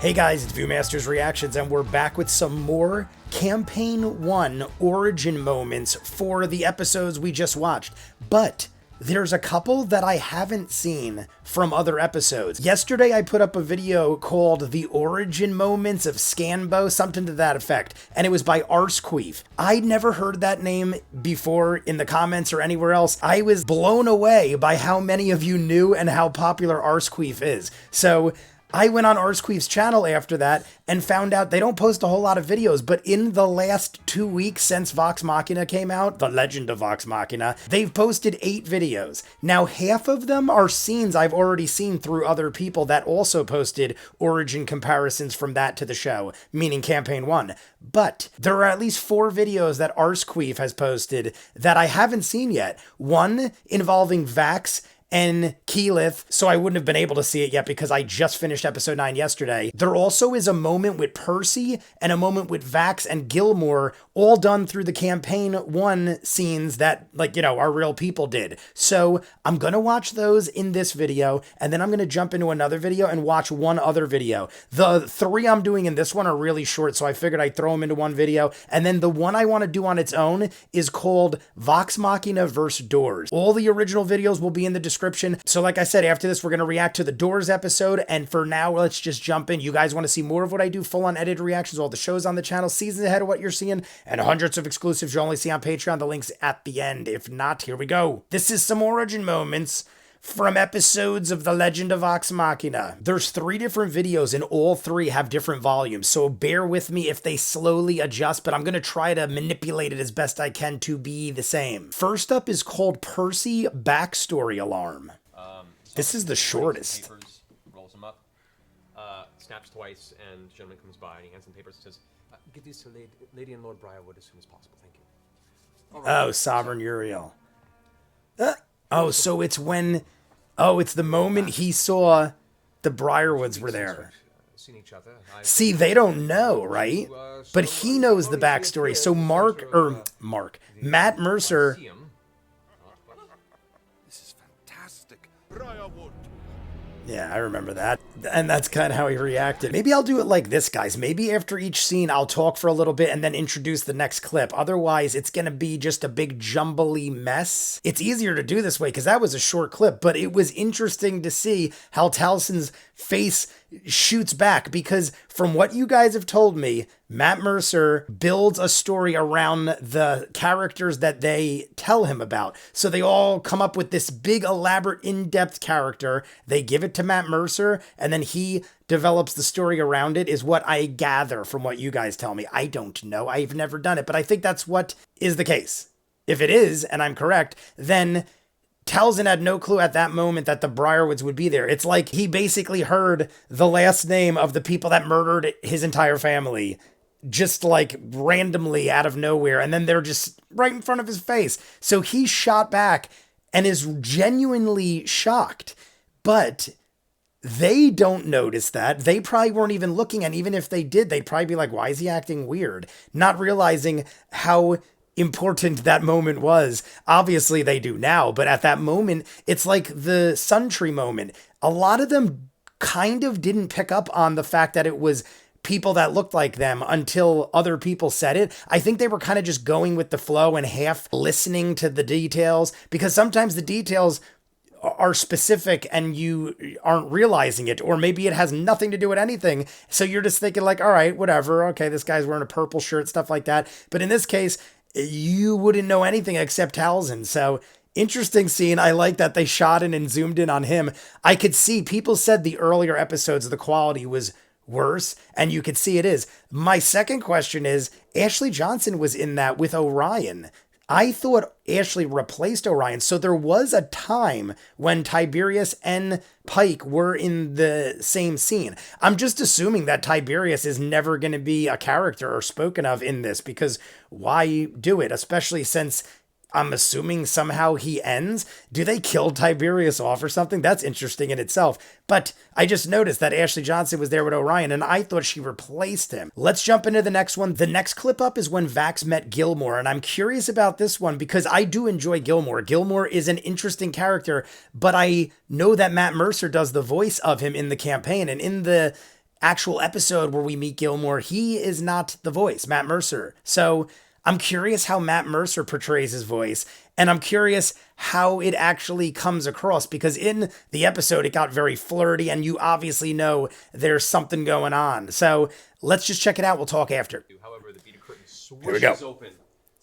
Hey guys, it's ViewMasters Reactions, and we're back with some more Campaign 1 origin moments for the episodes we just watched. But there's a couple that I haven't seen from other episodes. Yesterday I put up a video called The Origin Moments of Scanbo, something to that effect, and it was by Arsqueef. I'd never heard that name before in the comments or anywhere else. I was blown away by how many of you knew and how popular Arsqueef is. So I went on Arsqueef's channel after that and found out they don't post a whole lot of videos, but in the last 2 weeks since Vox Machina came out, The Legend of Vox Machina, they've posted 8 videos. Now, half of them are scenes I've already seen through other people that also posted origin comparisons from that to the show, meaning Campaign 1. But there are at least 4 videos that Arsqueef has posted that I haven't seen yet. One involving Vax and Keyleth, so I wouldn't have been able to see it yet because I just finished episode 9 yesterday. There also is a moment with Percy and a moment with Vax and Gilmore, all done through the Campaign 1 scenes that, our real people did. So I'm gonna watch those in this video, and then I'm gonna jump into another video and watch one other video. The 3 I'm doing in this one are really short, so I figured I'd throw them into one video, and then the one I wanna do on its own is called Vox Machina vs. Doors. All the original videos will be in the description. So like I said, after this, we're going to react to the Doors episode. And for now, let's just jump in. You guys want to see more of what I do, full on edited reactions, all the shows on the channel, seasons ahead of what you're seeing, and hundreds of exclusives you'll only see on Patreon. The link's at the end. If not, here we go. This is some origin moments from episodes of The Legend of Vox Machina. There's 3 different videos and all 3 have different volumes, so bear with me if they slowly adjust, but I'm gonna try to manipulate it as best I can to be the same. First up is called Percy Backstory Alarm. This is the shortest. Papers, rolls them up, snaps twice, and the gentleman comes by and he hands them papers and says, give these to Lady and Lord Briarwood as soon as possible, thank you. Oh, Sovereign Uriel. Oh, so it's when... Oh, it's the moment he saw the Briarwoods were there. See, they don't know, right? But he knows the backstory. So Matt Mercer... This is fantastic. Yeah, I remember that. And that's kind of how he reacted. Maybe I'll do it like this, guys. Maybe after each scene, I'll talk for a little bit and then introduce the next clip. Otherwise, it's going to be just a big jumbly mess. It's easier to do this way because that was a short clip, but it was interesting to see how Talson's face shoots back because from what you guys have told me, Matt Mercer builds a story around the characters that they tell him about. So they all come up with this big, elaborate, in-depth character. They give it to Matt Mercer, and then he develops the story around it, is what I gather from what you guys tell me. I don't know. I've never done it, but I think that's what is the case. If it is, and I'm correct, then Talzin had no clue at that moment that the Briarwoods would be there. It's like he basically heard the last name of the people that murdered his entire family just like randomly out of nowhere, and then they're just right in front of his face. So he shot back and is genuinely shocked, but they don't notice that. They probably weren't even looking, and even if they did, they'd probably be like, why is he acting weird? Not realizing how important that moment was. Obviously they do now, but at that moment, it's like the Sun Tree moment. A lot of them kind of didn't pick up on the fact that it was people that looked like them until other people said it. I think they were kind of just going with the flow and half listening to the details, because sometimes the details are specific and you aren't realizing it, or maybe it has nothing to do with anything. So you're just thinking like, all right, whatever. Okay, this guy's wearing a purple shirt, stuff like that. But in this case, you wouldn't know anything except Talzin. So interesting scene. I like that they shot in and zoomed in on him. I could see people said the earlier episodes, the quality was worse, and you could see it is. My second question is, Ashley Johnson was in that with Orion. I thought Ashley replaced Orion. So there was a time when Tiberius and Pike were in the same scene. I'm just assuming that Tiberius is never going to be a character or spoken of in this, because why do it? Especially since I'm assuming somehow he ends. Do they kill Tiberius off or something? That's interesting in itself. But I just noticed that Ashley Johnson was there with Orion, and I thought she replaced him. Let's jump into the next one. The next clip up is when Vax met Gilmore, and I'm curious about this one because I do enjoy Gilmore. Gilmore is an interesting character, but I know that Matt Mercer does the voice of him in the campaign, and in the actual episode where we meet Gilmore, he is not the voice, Matt Mercer. So I'm curious how Matt Mercer portrays his voice, and I'm curious how it actually comes across, because in the episode, it got very flirty, and you obviously know there's something going on. So let's just check it out. We'll talk after. However, the beaded curtain Here we go. swooshes open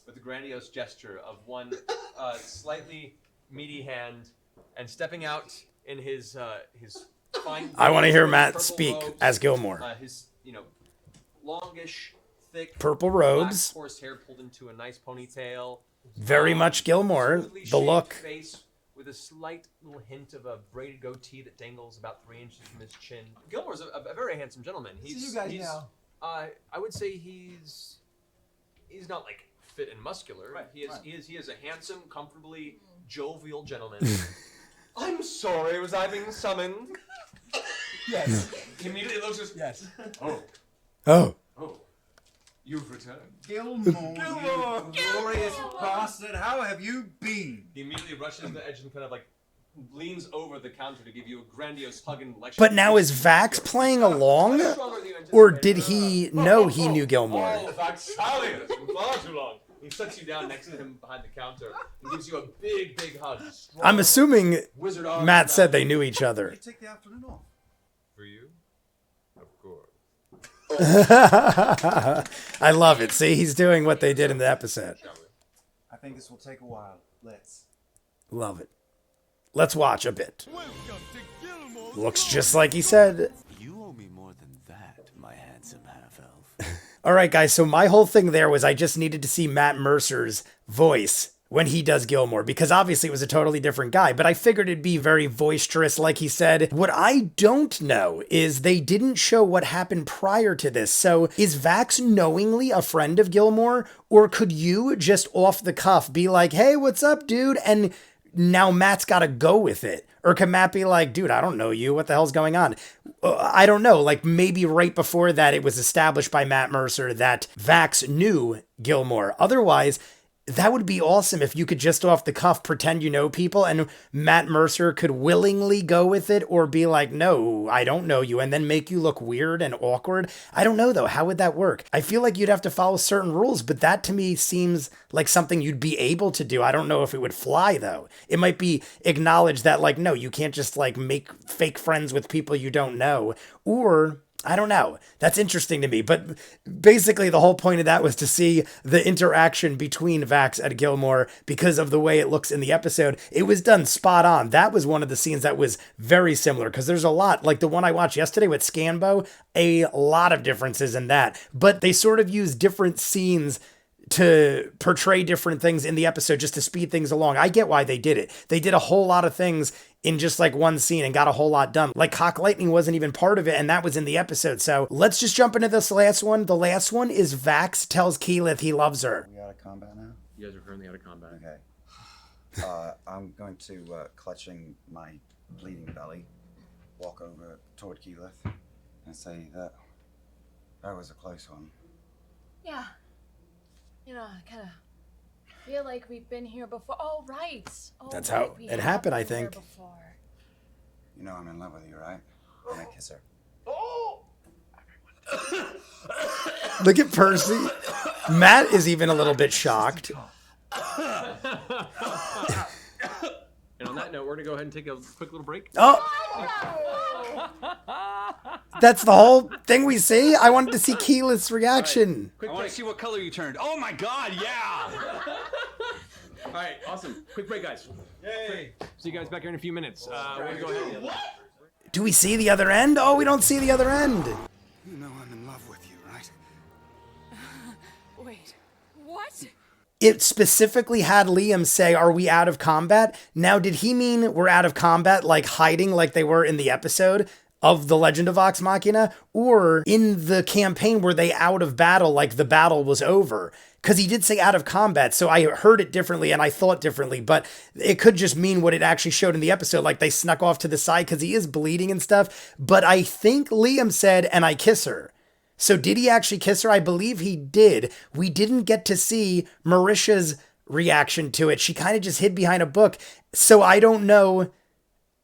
with a grandiose gesture of one slightly meaty hand, and stepping out in his fine. I want to hear Matt purple speak robes, as Gilmore. His longish, thick, Purple robes. black horse hair pulled into a nice ponytail. Very much Gilmore. Smoothly The shaved look. face with a slight little hint of a braided goatee that dangles about 3 inches from his chin. Gilmore's a very handsome gentleman. See you guys now. I would say he's not like fit and muscular. Right, He right. is a handsome, comfortably jovial gentleman. I'm sorry, was I being summoned? Yes. He immediately looks at Yes. Oh. You've returned. Gilmore, you glorious bastard. How have you been? He immediately rushes to the edge and kind of like leans over the counter to give you a grandiose hug and lecture. But now is Vax playing along? Or did he know he knew Gilmore? Oh, Vaxalius, far too long. He sets you down next to him behind the counter and gives you a big, big hug. Strong I'm assuming wizard arms Matt around said they you. knew each other. You take the afternoon off. For you? Of course. I love it. See, he's doing what they did in the episode. I think this will take a while. Let's. Love it. Let's watch a bit. Looks just like he said. You owe me more than that, my handsome half-elf. All right, guys, so my whole thing there was I just needed to see Matt Mercer's voice when he does Gilmore, because obviously it was a totally different guy, but I figured it'd be very boisterous, like he said. What I don't know is they didn't show what happened prior to this. So is Vax knowingly a friend of Gilmore, or could you just off the cuff be like, hey, what's up, dude? And now Matt's got to go with it. Or can Matt be like, dude, I don't know you. What the hell's going on? I don't know. Like maybe right before that, it was established by Matt Mercer that Vax knew Gilmore. Otherwise, that would be awesome if you could just off the cuff pretend you know people and Matt Mercer could willingly go with it, or be like, no, I don't know you, and then make you look weird and awkward. I don't know though. How would that work? I feel like you'd have to follow certain rules, but that to me seems like something you'd be able to do. I don't know if it would fly though. It might be acknowledged that like, no, you can't just like make fake friends with people you don't know, or I don't know. That's interesting to me. But basically the whole point of that was to see the interaction between Vax and Gilmore because of the way it looks in the episode. It was done spot on. That was one of the scenes that was very similar, because there's a lot, like the one I watched yesterday with Scanbo, a lot of differences in that. But they sort of use different scenes to portray different things in the episode just to speed things along. I get why they did it. They did a whole lot of things in just like one scene and got a whole lot done. Like Cock Lightning wasn't even part of it, and that was in the episode. So let's just jump into this last one. The last one is Vax tells Keyleth he loves her. We out of combat now? You guys are currently out of combat. Okay. I'm going to, clutching my bleeding belly, walk over toward Keyleth and say that was a close one. Yeah. You know, I kind of feel like we've been here before. Oh, right. Oh, That's right, how we it have happened, I been here think. before. You know I'm in love with you, right? And I kiss her. Look at Percy. Matt is even a little bit shocked. And on that note, we're gonna go ahead and take a quick little break. Oh, that's the whole thing we see? I wanted to see Keyleth's reaction. Quick I want break. to see what color you turned. Oh my god, yeah! All right, awesome. Quick break, guys. Yay! See you guys back here in a few minutes. We're gonna go ahead. Do we see the other end? Oh, we don't see the other end. You know I'm in love with you, right? Wait. What? It specifically had Liam say, are we out of combat? Now, did he mean we're out of combat, like hiding like they were in the episode of The Legend of Vox Machina? Or in the campaign were they out of battle, like the battle was over? Because he did say out of combat, so I heard it differently and I thought differently, but it could just mean what it actually showed in the episode, like they snuck off to the side because he is bleeding and stuff. But I think Liam said, and I kiss her. So did he actually kiss her? I believe he did. We didn't get to see Marisha's reaction to it. She kind of just hid behind a book. So I don't know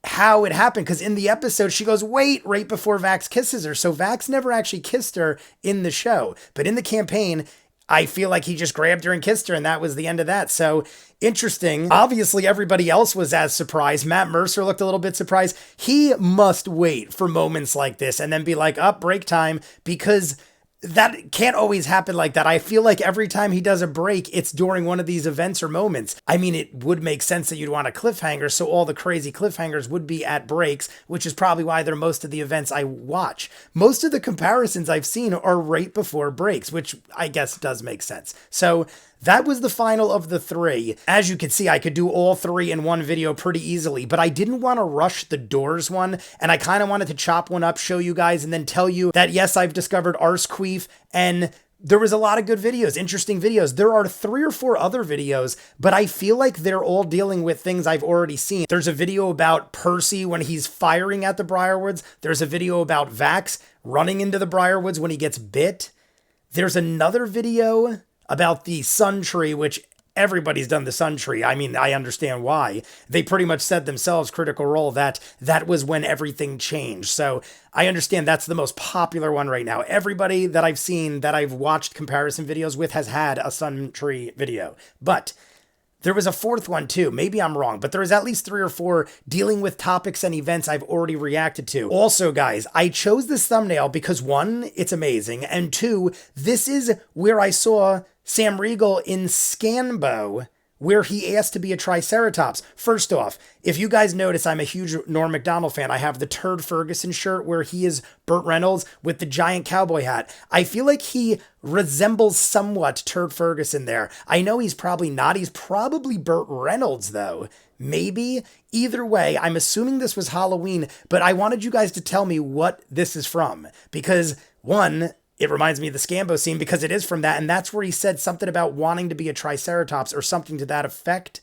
how it happened, because in the episode she goes, wait, right before Vax kisses her. So Vax never actually kissed her in the show, but in the campaign, I feel like he just grabbed her and kissed her, and that was the end of that. So interesting. Obviously, everybody else was as surprised. Matt Mercer looked a little bit surprised. He must wait for moments like this and then be like, up, break time, because that can't always happen like that. I feel like every time he does a break, it's during one of these events or moments. I mean, it would make sense that you'd want a cliffhanger, so all the crazy cliffhangers would be at breaks, which is probably why they're most of the events I watch. Most of the comparisons I've seen are right before breaks, which I guess does make sense. So that was the final of the 3. As you can see, I could do all 3 in one video pretty easily, but I didn't want to rush the Doors one, and I kind of wanted to chop one up, show you guys, and then tell you that yes, I've discovered Arsqueef, and there was a lot of good videos, interesting videos. There are 3 or 4 other videos, but I feel like they're all dealing with things I've already seen. There's a video about Percy when he's firing at the Briarwoods. There's a video about Vax running into the Briarwoods when he gets bit. There's another video about the Sun Tree, which everybody's done the Sun Tree. I mean, I understand why. They pretty much said themselves, Critical Role, that that was when everything changed. So I understand that's the most popular one right now. Everybody that I've seen, that I've watched comparison videos with, has had a Sun Tree video. But there was a 4th one too. Maybe I'm wrong, but there was at least 3 or 4 dealing with topics and events I've already reacted to. Also, guys, I chose this thumbnail because 1, it's amazing, and 2, this is where I saw Sam Riegel in Scanbo, where he asked to be a Triceratops. First off, if you guys notice, I'm a huge Norm Macdonald fan. I have the Turd Ferguson shirt where he is Burt Reynolds with the giant cowboy hat. I feel like he resembles somewhat Turd Ferguson there. I know he's probably not. He's probably Burt Reynolds, though. Maybe. Either way, I'm assuming this was Halloween, but I wanted you guys to tell me what this is from. Because, 1, it reminds me of the Scambo scene because it is from that, and that's where he said something about wanting to be a Triceratops or something to that effect.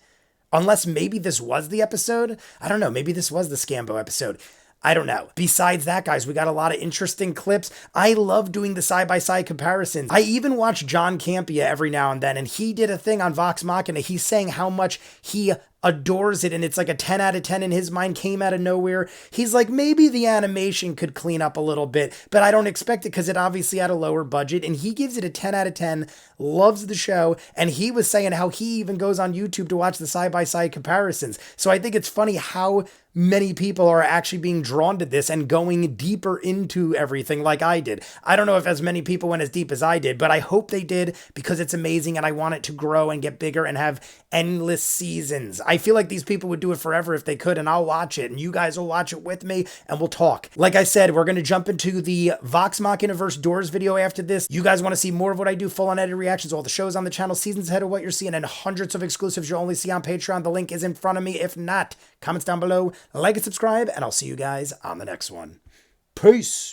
Unless maybe this was the episode? I don't know, maybe this was the Scambo episode. I don't know. Besides that, guys, we got a lot of interesting clips. I love doing the side-by-side comparisons. I even watch John Campea every now and then, and he did a thing on Vox Machina. He's saying how much he adores it, and it's like a 10 out of 10 in his mind, came out of nowhere. He's like, maybe the animation could clean up a little bit, but I don't expect it because it obviously had a lower budget, and he gives it a 10 out of 10, loves the show, and he was saying how he even goes on YouTube to watch the side-by-side comparisons. So I think it's funny how many people are actually being drawn to this and going deeper into everything like I did. I don't know if as many people went as deep as I did, but I hope they did because it's amazing and I want it to grow and get bigger and have endless seasons. I feel like these people would do it forever if they could, and I'll watch it, and you guys will watch it with me, and we'll talk. Like I said, we're going to jump into the Vox Machina vs. Doors video after this. You guys want to see more of what I do, full unedited reactions, all the shows on the channel, seasons ahead of what you're seeing, and hundreds of exclusives you'll only see on Patreon. The link is in front of me. If not, comments down below, like and subscribe, and I'll see you guys on the next one. Peace.